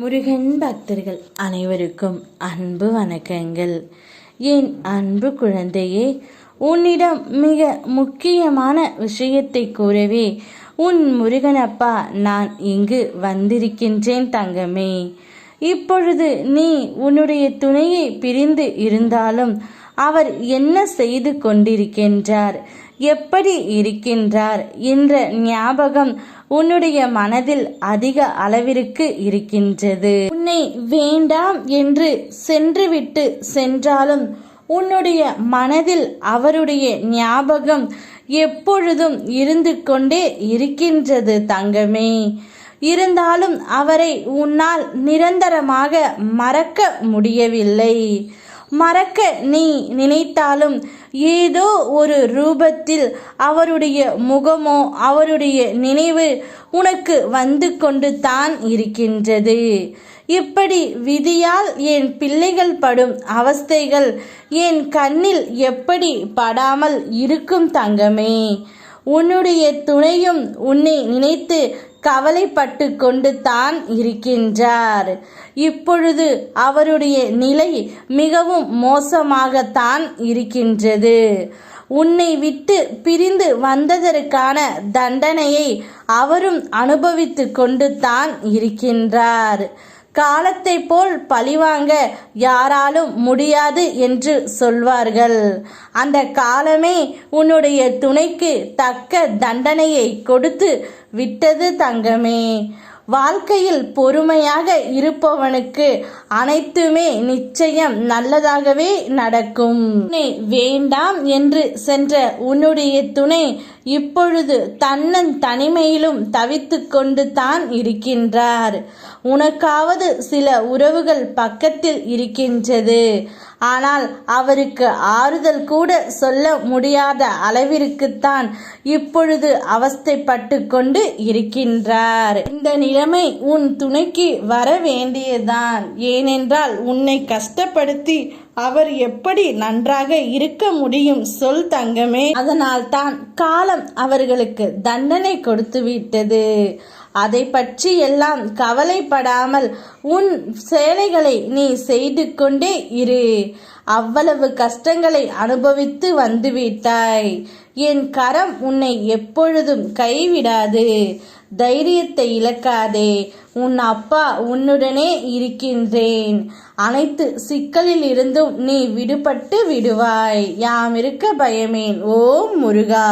முருகன் பக்தர்கள் அனைவருக்கும் அன்பு வணக்கங்கள். என் அன்பு குழந்தையே, உன்னிடம் மிக முக்கியமான விஷயத்தை கூறவே உன் முருகனப்பா நான் இங்கு வந்திருக்கின்றேன் தங்கமே. இப்பொழுது நீ உன்னுடைய துணையை பிரிந்து இருந்தாலும் அவர் என்ன செய்து கொண்டிருக்கின்றார், எப்படி இருக்கின்றார் என்ற ஞாபகம் உன்னுடைய மனதில் அதிக அளவிற்கு இருக்கின்றது. உன்னை வேண்டாம் என்று சென்றுவிட்டு சென்றாலும் உன்னுடைய மனதில் அவருடைய ஞாபகம் எப்பொழுதும் இருந்து கொண்டே இருக்கின்றது தங்கமே. இருந்தாலும் அவரை உன்னால் நிரந்தரமாக மறக்க முடியவில்லை. மறக்க நீ நினைத்தாலும் ஏதோ ஒரு ரூபத்தில் அவருடைய முகமோ அவருடைய நினைவு உனக்கு வந்து கொண்டு தான் இருக்கின்றது. இப்படி விதியால் என் பிள்ளைகள் படும் அவஸ்தைகள் என் கண்ணில் எப்படி படாமல் இருக்கும் தங்கமே. உன்னுடைய துணையும் உன்னை நினைத்து கவலைப்பட்டு கொண்டு தான் இருக்கின்றார். இப்பொழுது அவருடைய நிலை மிகவும் மோசமாகத்தான் இருக்கின்றது. உன்னை விட்டு பிரிந்து வந்ததற்கான தண்டனையை அவரும் அனுபவித்து கொண்டு தான் இருக்கின்றார். காலத்தை போல் பழிவாங்க யாராலும் முடியாது என்று சொல்வார்கள். அந்த காலமே உன்னுடைய துணைக்கு தக்க தண்டனையை கொடுத்து விட்டது தங்கமே. வாழ்க்கையில் பொறுமையாக இருப்பவனுக்கு அனைத்துமே நிச்சயம் நல்லதாகவே நடக்கும். உன்னை வேண்டாம் என்று சென்ற உன்னுடைய துணை இப்பொழுது தன்னன் தனிமையிலும் தவித்து கொண்டு தான் இருக்கின்றார். உனக்காவது சில உறவுகள் பக்கத்தில் இருக்கின்றது. ஆனால் அவருக்கு ஆறுதல் கூட சொல்ல முடியாத அளவிற்குத்தான் இப்பொழுது அவஸ்தைப்பட்டு கொண்டு இருக்கின்றார். இந்த நிலைமை உன் துணைக்கு வர வேண்டியதுதான். ஏனென்றால் உன்னை கஷ்டப்படுத்தி அவர் எப்படி நன்றாக இருக்க முடியும் சொல் தங்கமே. அதனால் தான் காலம் அவர்களுக்கு தண்டனை கொடுத்து விட்டது. அதை பற்றி எல்லாம் கவலைப்படாமல் உன் சேலைகளை நீ செய்து கொண்டே இரு. அவ்வளவு கஷ்டங்களை அனுபவித்து வந்துவிட்டாய். என் கரம் உன்னை எப்பொழுதும் கைவிடாது. தைரியத்தை இழக்காதே. உன் அப்பா உன்னுடனே இருக்கின்றேன். அனைத்து சிக்கலில் இருந்தும் நீ விடுபட்டு விடுவாய். யாம் இருக்க பயமேன். ஓம் முருகா.